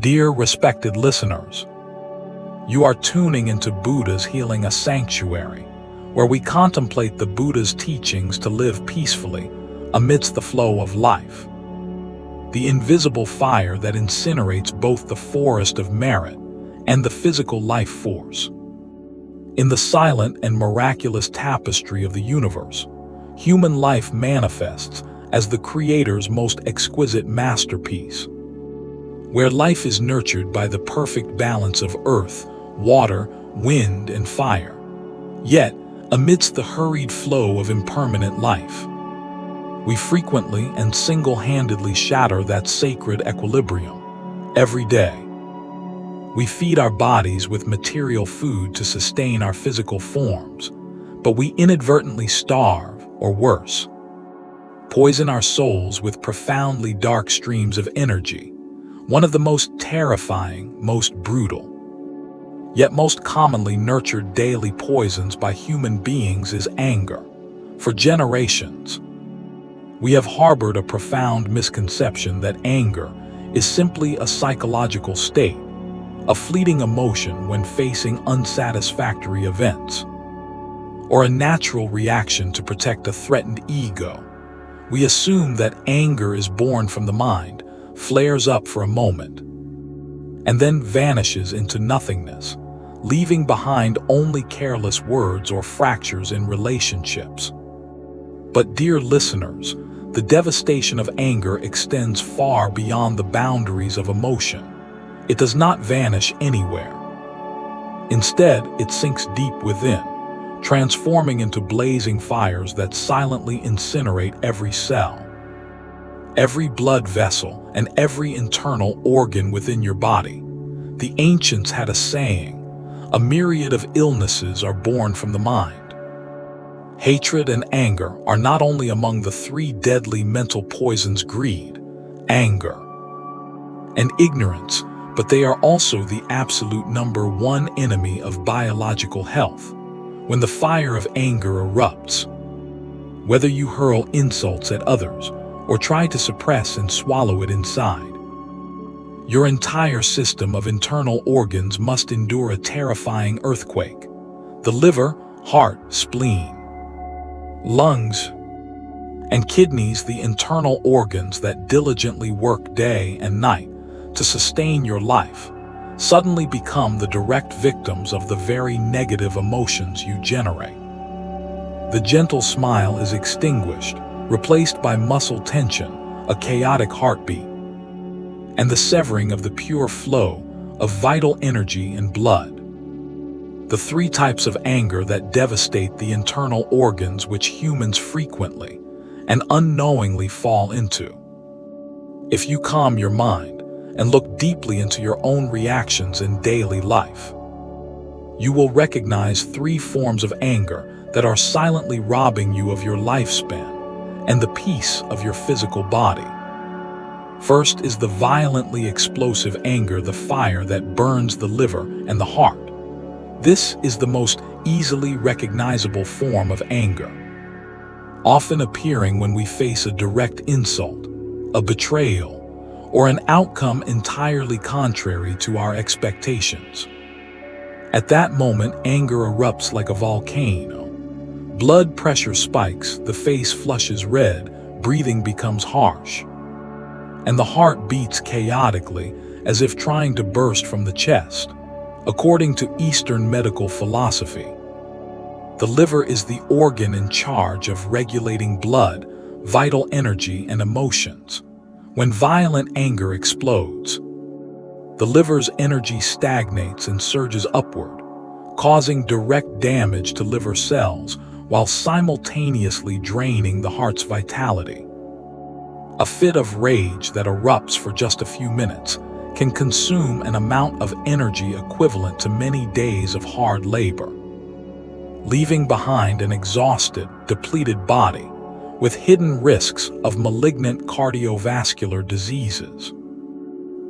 Dear respected listeners, you are tuning into Buddha's Healing a Sanctuary, where we contemplate the Buddha's teachings to live peacefully amidst the flow of life. The invisible fire that incinerates both the forest of merit and the physical life force. In the silent and miraculous tapestry of the universe, human life manifests as the Creator's most exquisite masterpiece, where life is nurtured by the perfect balance of earth, water, wind, and fire. Yet, amidst the hurried flow of impermanent life, we frequently and single-handedly shatter that sacred equilibrium every day. We feed our bodies with material food to sustain our physical forms, but we inadvertently starve, or worse, poison our souls with profoundly dark streams of energy, one of the most terrifying, most brutal, yet most commonly nurtured daily poisons by human beings is anger. For generations, we have harbored a profound misconception that anger is simply a psychological state, a fleeting emotion when facing unsatisfactory events, or a natural reaction to protect a threatened ego. We assume that anger is born from the mind, flares up for a moment, and then vanishes into nothingness, leaving behind only careless words or fractures in relationships. But dear listeners, the devastation of anger extends far beyond the boundaries of emotion. It does not vanish anywhere. Instead, it sinks deep within, transforming into blazing fires that silently incinerate every cell, every blood vessel, and every internal organ within your body. The ancients had a saying, "A myriad of illnesses are born from the mind." Hatred and anger are not only among the three deadly mental poisons: greed, anger, and ignorance, but they are also the absolute number one enemy of biological health. When the fire of anger erupts, whether you hurl insults at others or try to suppress and swallow it inside, your entire system of internal organs must endure a terrifying earthquake. The liver, heart, spleen, lungs, and kidneys, the internal organs that diligently work day and night to sustain your life, suddenly become the direct victims of the very negative emotions you generate. The gentle smile is extinguished, replaced by muscle tension, a chaotic heartbeat, and the severing of the pure flow of vital energy and blood. The three types of anger that devastate the internal organs which humans frequently and unknowingly fall into. If you calm your mind and look deeply into your own reactions in daily life, you will recognize three forms of anger that are silently robbing you of your lifespan and the peace of your physical body. First is the violently explosive anger, the fire that burns the liver and the heart. This is the most easily recognizable form of anger, often appearing when we face a direct insult, a betrayal, or an outcome entirely contrary to our expectations. At that moment, anger erupts like a volcano. Blood pressure spikes, the face flushes red, breathing becomes harsh, and the heart beats chaotically as if trying to burst from the chest. According to Eastern medical philosophy, the liver is the organ in charge of regulating blood, vital energy, and emotions. When violent anger explodes, the liver's energy stagnates and surges upward, causing direct damage to liver cells while simultaneously draining the heart's vitality. A fit of rage that erupts for just a few minutes can consume an amount of energy equivalent to many days of hard labor, leaving behind an exhausted, depleted body with hidden risks of malignant cardiovascular diseases.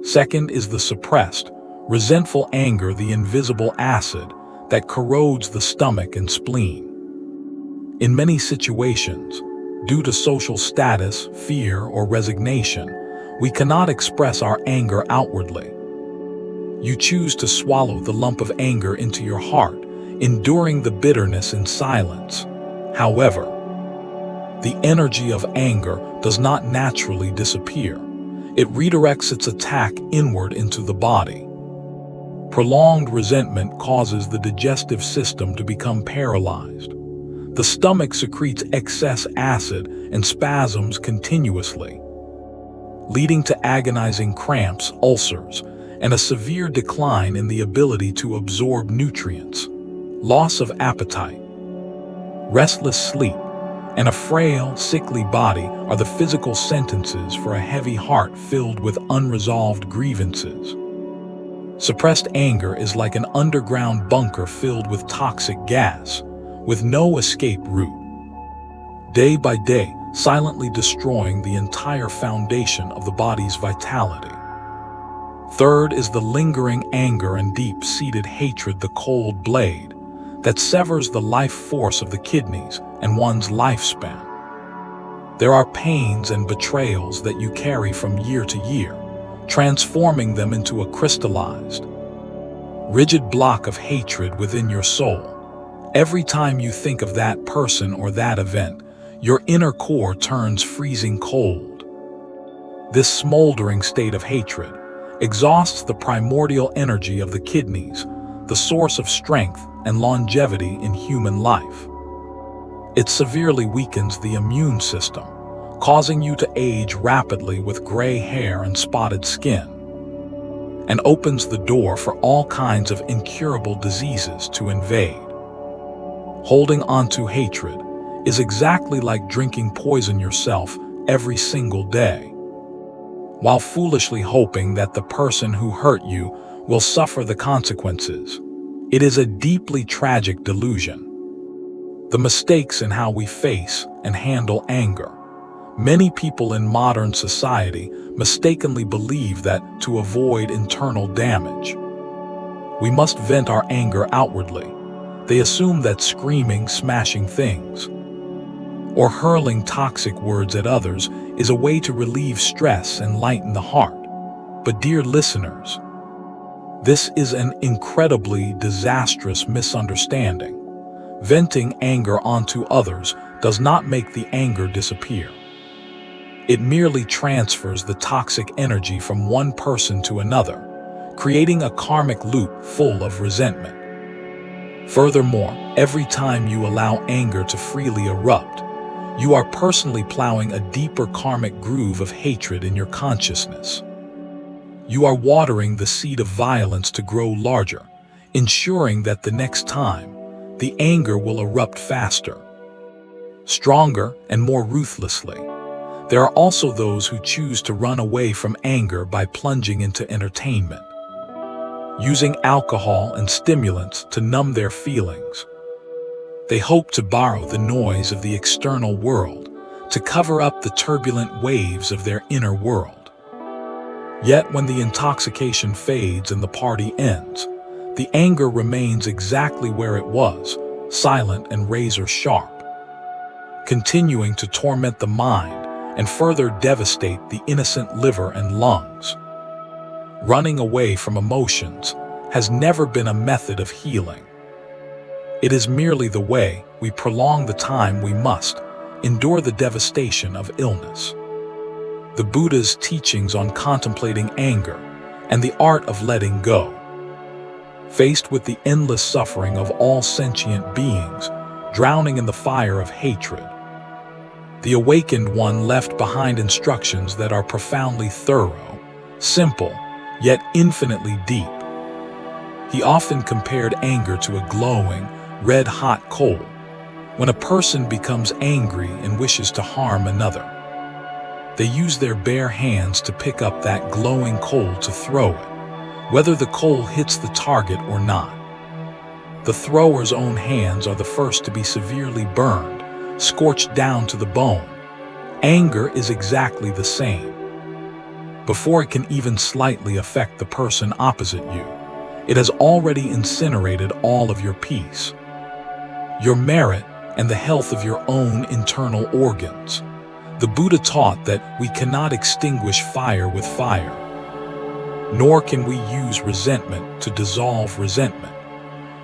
Second is the suppressed, resentful anger, the invisible acid that corrodes the stomach and spleen. In many situations, due to social status, fear, or resignation, we cannot express our anger outwardly. You choose to swallow the lump of anger into your heart, enduring the bitterness in silence. However, the energy of anger does not naturally disappear. It redirects its attack inward into the body. Prolonged resentment causes the digestive system to become paralyzed. The stomach secretes excess acid and spasms continuously, leading to agonizing cramps, ulcers, and a severe decline in the ability to absorb nutrients. Loss of appetite, restless sleep, and a frail, sickly body are the physical sentences for a heavy heart filled with unresolved grievances. Suppressed anger is like an underground bunker filled with toxic gas, with no escape route. Day by day, silently destroying the entire foundation of the body's vitality. Third is the lingering anger and deep-seated hatred, the cold blade that severs the life force of the kidneys and one's lifespan. There are pains and betrayals that you carry from year to year, transforming them into a crystallized, rigid block of hatred within your soul. Every time you think of that person or that event, your inner core turns freezing cold. This smoldering state of hatred exhausts the primordial energy of the kidneys, the source of strength and longevity in human life. It severely weakens the immune system, causing you to age rapidly with gray hair and spotted skin, and opens the door for all kinds of incurable diseases to invade. Holding on to hatred is exactly like drinking poison yourself every single day, while foolishly hoping that the person who hurt you will suffer the consequences. It is a deeply tragic delusion. The mistakes in how we face and handle anger. Many people in modern society mistakenly believe that to avoid internal damage, we must vent our anger outwardly. They assume that screaming, smashing things, or hurling toxic words at others is a way to relieve stress and lighten the heart. But dear listeners, this is an incredibly disastrous misunderstanding. Venting anger onto others does not make the anger disappear. It merely transfers the toxic energy from one person to another, creating a karmic loop full of resentment. Furthermore, every time you allow anger to freely erupt, you are personally plowing a deeper karmic groove of hatred in your consciousness. You are watering the seed of violence to grow larger, ensuring that the next time, the anger will erupt faster, stronger, and more ruthlessly. There are also those who choose to run away from anger by plunging into entertainment, using alcohol and stimulants to numb their feelings. They hope to borrow the noise of the external world to cover up the turbulent waves of their inner world. Yet when the intoxication fades and the party ends, the anger remains exactly where it was, silent and razor sharp, continuing to torment the mind and further devastate the innocent liver and lungs. Running away from emotions has never been a method of healing. It is merely the way we prolong the time we must endure the devastation of illness. The Buddha's teachings on contemplating anger and the art of letting go. Faced with the endless suffering of all sentient beings, drowning in the fire of hatred, the awakened one left behind instructions that are profoundly thorough, simple, yet infinitely deep. He often compared anger to a glowing, red-hot coal. When a person becomes angry and wishes to harm another, they use their bare hands to pick up that glowing coal to throw it, whether the coal hits the target or not. The thrower's own hands are the first to be severely burned, scorched down to the bone. Anger is exactly the same. Before it can even slightly affect the person opposite you, it has already incinerated all of your peace, your merit, and the health of your own internal organs. The Buddha taught that we cannot extinguish fire with fire. nor can we use resentment to dissolve resentment.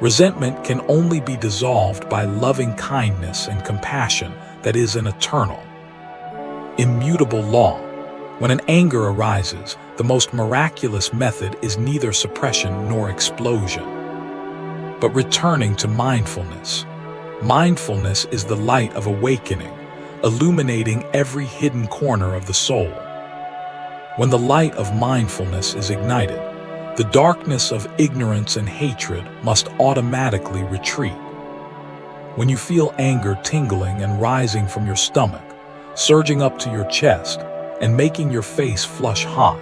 Resentment can only be dissolved by loving kindness and compassion that is an eternal, immutable law. When an anger arises, the most miraculous method is neither suppression nor explosion, but returning to mindfulness. Mindfulness is the light of awakening, illuminating every hidden corner of the soul. When the light of mindfulness is ignited, the darkness of ignorance and hatred must automatically retreat. When you feel anger tingling and rising from your stomach, surging up to your chest, and making your face flush hot,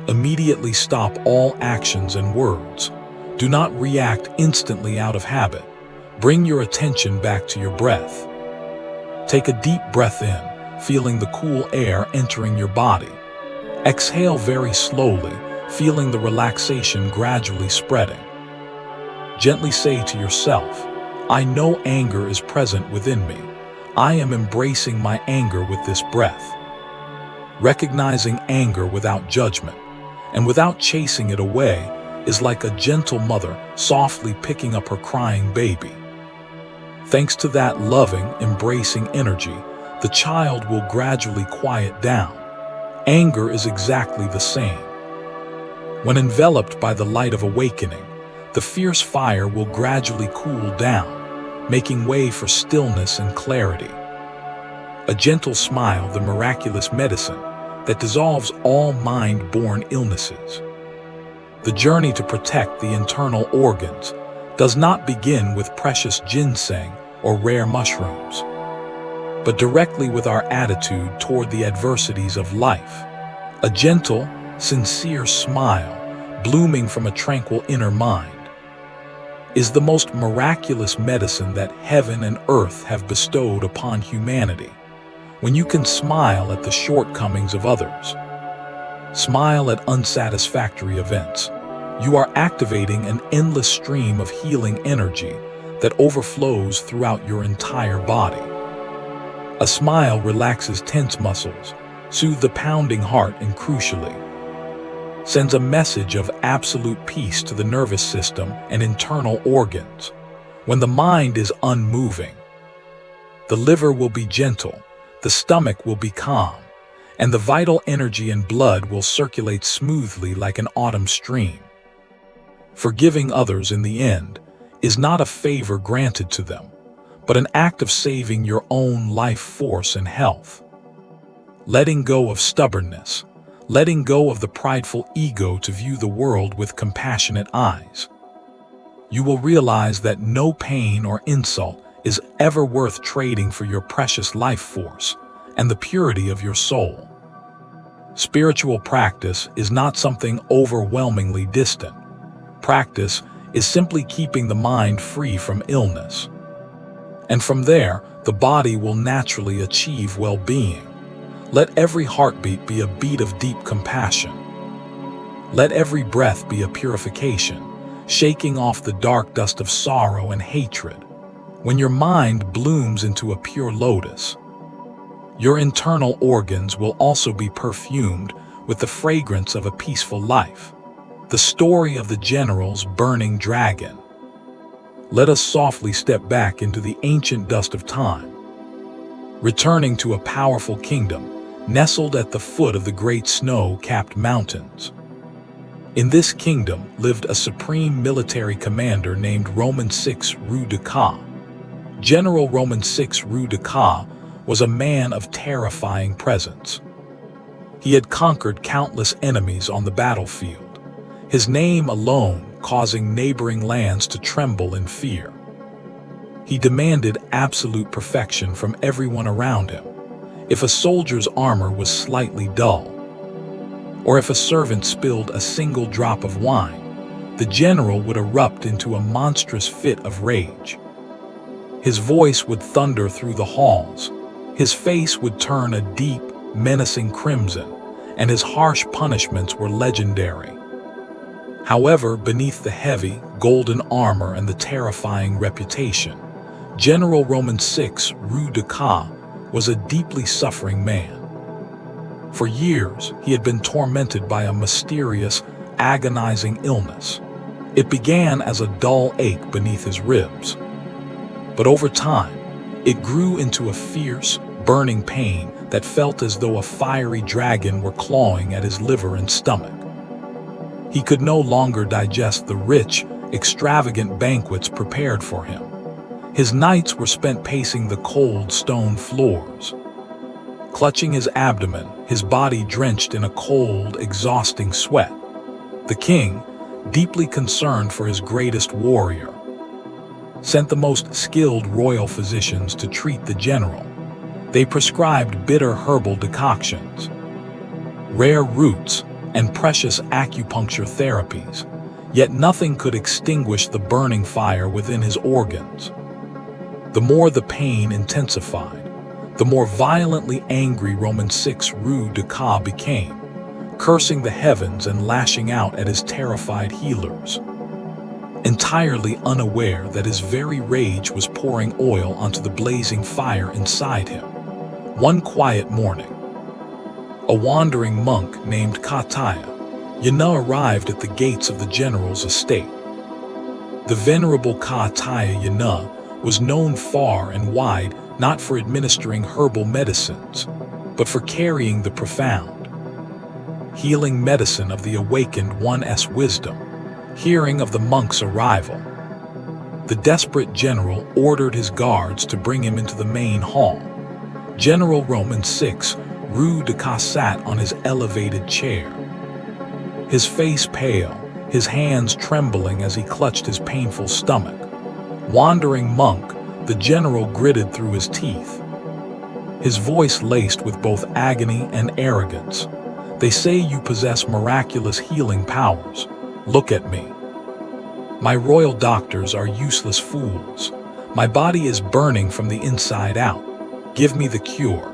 immediately stop all actions and words. Do not react instantly out of habit. Bring your attention back to your breath. Take a deep breath in, feeling the cool air entering your body. Exhale very slowly, feeling the relaxation gradually spreading. Gently say to yourself, "I know anger is present within me. I am embracing my anger with this breath." Recognizing anger without judgment and without chasing it away is like a gentle mother softly picking up her crying baby. Thanks to that loving, embracing energy, the child will gradually quiet down. Anger is exactly the same. When enveloped by the light of awakening, the fierce fire will gradually cool down, making way for stillness and clarity. A gentle smile, the miraculous medicine that dissolves all mind-born illnesses. The journey to protect the internal organs does not begin with precious ginseng or rare mushrooms, but directly with our attitude toward the adversities of life. A gentle, sincere smile, blooming from a tranquil inner mind, is the most miraculous medicine that heaven and earth have bestowed upon humanity. When you can smile at the shortcomings of others, smile at unsatisfactory events, you are activating an endless stream of healing energy that overflows throughout your entire body. A smile relaxes tense muscles, soothes the pounding heart, and crucially, sends a message of absolute peace to the nervous system and internal organs. When the mind is unmoving, the liver will be gentle, the stomach will be calm, and the vital energy and blood will circulate smoothly like an autumn stream. Forgiving others in the end is not a favor granted to them, but an act of saving your own life force and health. Letting go of stubbornness, letting go of the prideful ego to view the world with compassionate eyes. You will realize that no pain or insult is ever worth trading for your precious life force and the purity of your soul. Spiritual practice is not something overwhelmingly distant. Practice is simply keeping the mind free from illness. And from there, the body will naturally achieve well-being. Let every heartbeat be a beat of deep compassion. Let every breath be a purification, shaking off the dark dust of sorrow and hatred. When your mind blooms into a pure lotus, your internal organs will also be perfumed with the fragrance of a peaceful life. The story of the general's burning dragon. Let us softly step back into the ancient dust of time, returning to a powerful kingdom nestled at the foot of the great snow-capped mountains. In this kingdom lived a supreme military commander named Roman VI Rue de Ca. General Roman VI Rue de Ca was a man of terrifying presence. He had conquered countless enemies on the battlefield, his name alone causing neighboring lands to tremble in fear. He demanded absolute perfection from everyone around him. If a soldier's armor was slightly dull, or if a servant spilled a single drop of wine, the general would erupt into a monstrous fit of rage. His voice would thunder through the halls, his face would turn a deep, menacing crimson, and his harsh punishments were legendary. However, beneath the heavy, golden armor and the terrifying reputation, General Roman VI Rue de Ca was a deeply suffering man. For years, he had been tormented by a mysterious, agonizing illness. It began as a dull ache beneath his ribs. But over time, it grew into a fierce, burning pain that felt as though a fiery dragon were clawing at his liver and stomach. He could no longer digest the rich, extravagant banquets prepared for him. His nights were spent pacing the cold stone floors. Clutching his abdomen, his body drenched in a cold, exhausting sweat. The king, deeply concerned for his greatest warrior, sent the most skilled royal physicians to treat the general. They prescribed bitter herbal decoctions, rare roots, and precious acupuncture therapies, yet nothing could extinguish the burning fire within his organs. The more the pain intensified, the more violently angry Roman VI Rue de Ca became, cursing the heavens and lashing out at his terrified healers, entirely unaware that his very rage was pouring oil onto the blazing fire inside him. One quiet morning, a wandering monk named Kataya Yana arrived at the gates of the general's estate. The venerable Kataya Yana was known far and wide not for administering herbal medicines, but for carrying the profound, healing medicine of the awakened One's wisdom. Hearing of the monk's arrival, the desperate general ordered his guards to bring him into the main hall. General Roman VI Rue de Ca sat on his elevated chair, his face pale, his hands trembling as he clutched his painful stomach. Wandering monk, the general gritted through his teeth, his voice laced with both agony and arrogance. They say you possess miraculous healing powers. Look at me. My royal doctors are useless fools. My body is burning from the inside out. Give me the cure,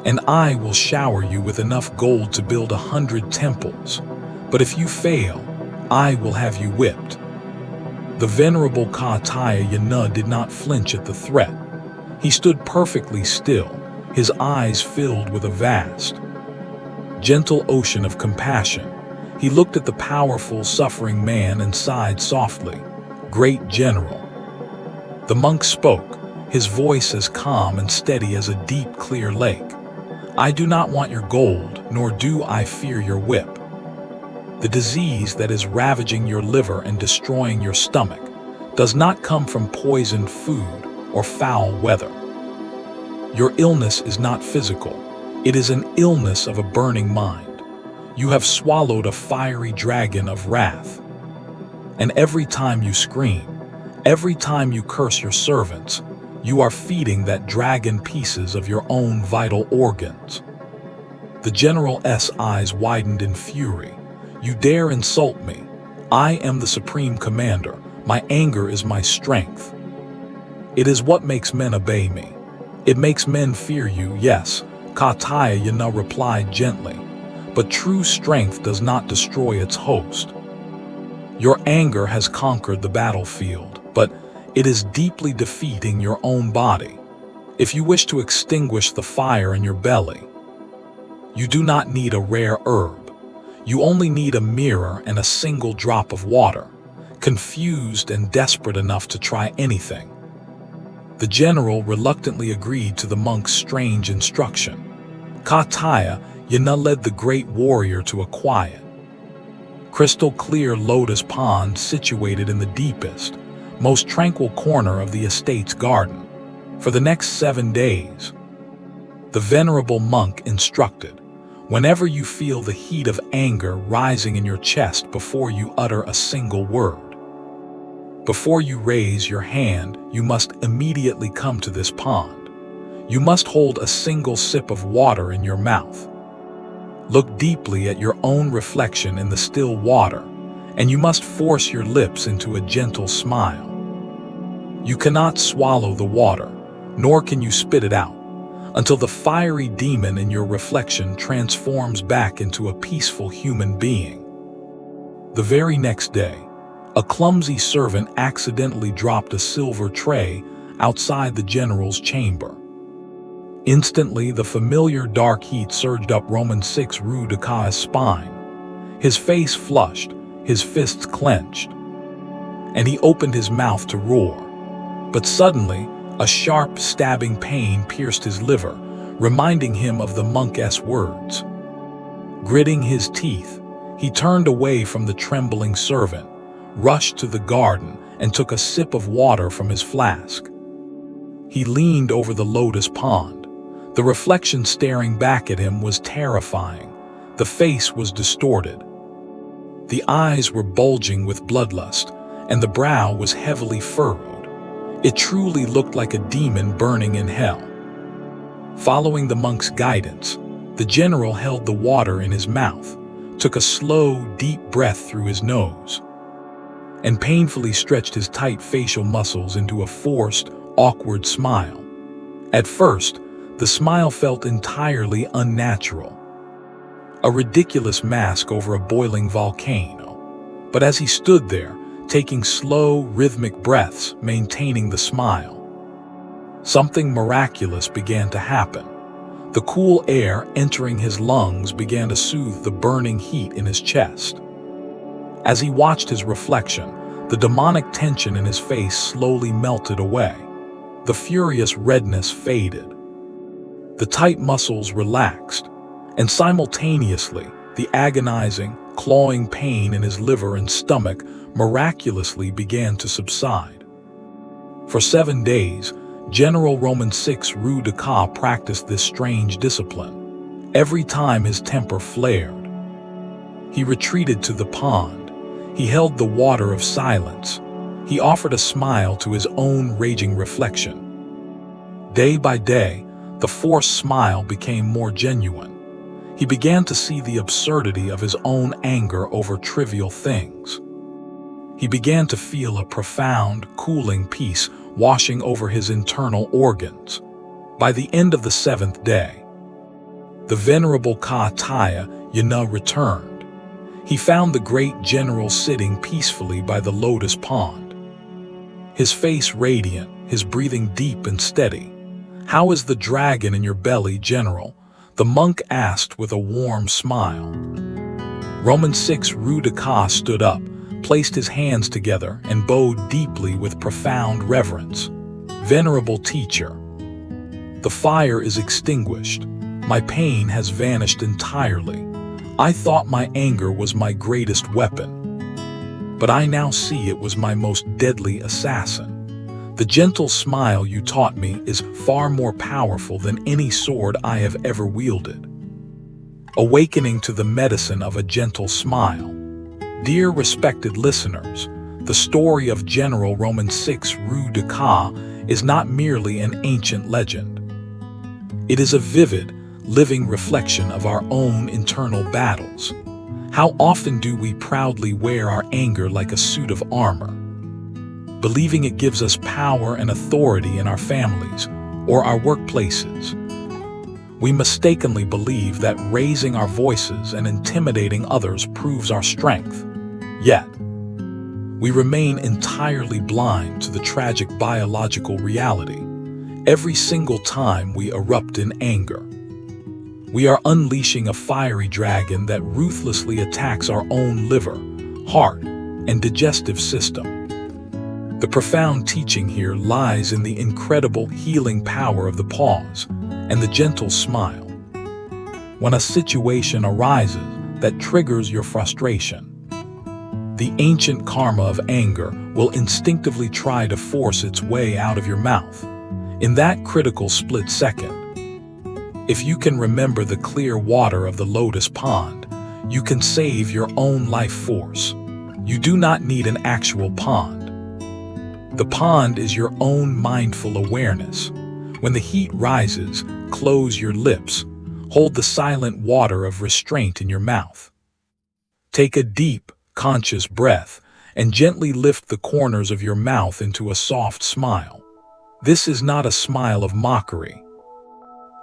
and I will shower you with enough gold to build 100 temples. But if you fail, I will have you whipped. The venerable Kataya Yana did not flinch at the threat. He stood perfectly still, his eyes filled with a vast, gentle ocean of compassion. He looked at the powerful, suffering man and sighed softly. Great General. The monk spoke, his voice as calm and steady as a deep, clear lake. I do not want your gold, nor do I fear your whip. The disease that is ravaging your liver and destroying your stomach does not come from poisoned food or foul weather. Your illness is not physical. It is an illness of a burning mind. You have swallowed a fiery dragon of wrath. And every time you scream, every time you curse your servants, you are feeding that dragon pieces of your own vital organs. The general's eyes widened in fury. You dare insult me? I am the supreme commander. My anger is my strength. It is what makes men obey me. It makes men fear you, yes, Kataya Yana replied gently. But true strength does not destroy its host. Your anger has conquered the battlefield, but it is deeply defeating your own body. If you wish to extinguish the fire in your belly, you do not need a rare herb. You only need a mirror and a single drop of water, confused and desperate enough to try anything. The general reluctantly agreed to the monk's strange instruction. Kataya Yana led the great warrior to a quiet, crystal-clear lotus pond situated in the deepest, most tranquil corner of the estate's garden. For the next 7 days, the venerable monk instructed, whenever you feel the heat of anger rising in your chest before you utter a single word, before you raise your hand, you must immediately come to this pond. You must hold a single sip of water in your mouth. Look deeply at your own reflection in the still water, and you must force your lips into a gentle smile. You cannot swallow the water, nor can you spit it out, until the fiery demon in your reflection transforms back into a peaceful human being. The very next day, a clumsy servant accidentally dropped a silver tray outside the general's chamber. Instantly, the familiar dark heat surged up Roman 6 Rue de Ca's spine. His face flushed, his fists clenched, and he opened his mouth to roar. But suddenly, a sharp, stabbing pain pierced his liver, reminding him of the monk's words. Gritting his teeth, he turned away from the trembling servant, rushed to the garden, and took a sip of water from his flask. He leaned over the lotus pond. The reflection staring back at him was terrifying. The face was distorted. The eyes were bulging with bloodlust, and the brow was heavily furrowed. It truly looked like a demon burning in hell. Following the monk's guidance, the general held the water in his mouth, took a slow, deep breath through his nose, and painfully stretched his tight facial muscles into a forced, awkward smile. At first, the smile felt entirely unnatural, a ridiculous mask over a boiling volcano. But as he stood there, taking slow, rhythmic breaths, maintaining the smile, something miraculous began to happen. The cool air entering his lungs began to soothe the burning heat in his chest. As he watched his reflection, the demonic tension in his face slowly melted away. The furious redness faded. The tight muscles relaxed, and simultaneously, the agonizing, clawing pain in his liver and stomach miraculously began to subside. For 7 days, General Roman 6 Rue de Ca practiced this strange discipline. Every time his temper flared, he retreated to the pond. He held the water of silence. He offered a smile to his own raging reflection. Day by day, the forced smile became more genuine. He began to see the absurdity of his own anger over trivial things. He began to feel a profound, cooling peace washing over his internal organs. By the end of the 7th day, the venerable Ka Taya Yana returned. He found the great general sitting peacefully by the lotus pond, his face radiant, his breathing deep and steady. "How is the dragon in your belly, General?" the monk asked with a warm smile. Roman 6 Rue de Ca stood up, placed his hands together, and bowed deeply with profound reverence. "Venerable teacher, the fire is extinguished. My pain has vanished entirely. I thought my anger was my greatest weapon, but I now see it was my most deadly assassin. The gentle smile you taught me is far more powerful than any sword I have ever wielded." Awakening to the medicine of a gentle smile. Dear respected listeners, the story of General Roman 6 Rue de Ca is not merely an ancient legend. It is a vivid, living reflection of our own internal battles. How often do we proudly wear our anger like a suit of armor, believing it gives us power and authority in our families or our workplaces? We mistakenly believe that raising our voices and intimidating others proves our strength. Yet, we remain entirely blind to the tragic biological reality. Every single time we erupt in anger, we are unleashing a fiery dragon that ruthlessly attacks our own liver, heart, and digestive system. The profound teaching here lies in the incredible healing power of the pause and the gentle smile. When a situation arises that triggers your frustration, the ancient karma of anger will instinctively try to force its way out of your mouth. In that critical split second, if you can remember the clear water of the lotus pond, you can save your own life force. You do not need an actual pond. The pond is your own mindful awareness. When the heat rises, close your lips. Hold the silent water of restraint in your mouth. Take a deep, conscious breath and gently lift the corners of your mouth into a soft smile. This is not a smile of mockery,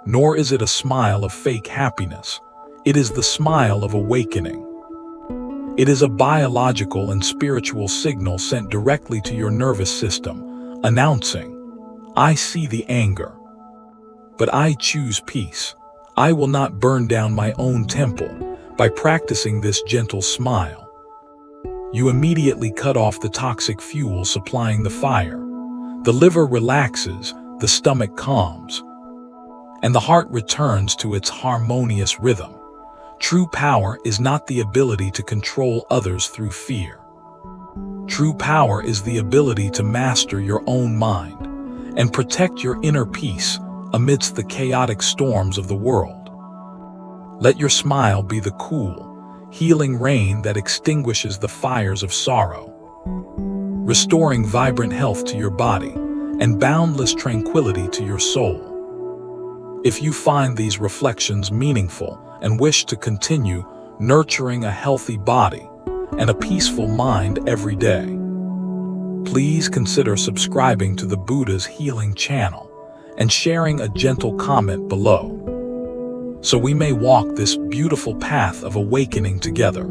nor is it a smile of fake happiness. It is the smile of awakening. It is a biological and spiritual signal sent directly to your nervous system, announcing, "I see the anger. but I choose peace. I will not burn down my own temple by practicing this gentle smile. You immediately cut off the toxic fuel supplying the fire. The liver relaxes, the stomach calms, and the heart returns to its harmonious rhythm. True power is not the ability to control others through fear. True power is the ability to master your own mind and protect your inner peace amidst the chaotic storms of the world. Let your smile be the cool, healing rain that extinguishes the fires of sorrow, restoring vibrant health to your body and boundless tranquility to your soul. If you find these reflections meaningful and wish to continue nurturing a healthy body and a peaceful mind every day, please consider subscribing to the Buddha's Healing channel and sharing a gentle comment below, so we may walk this beautiful path of awakening together.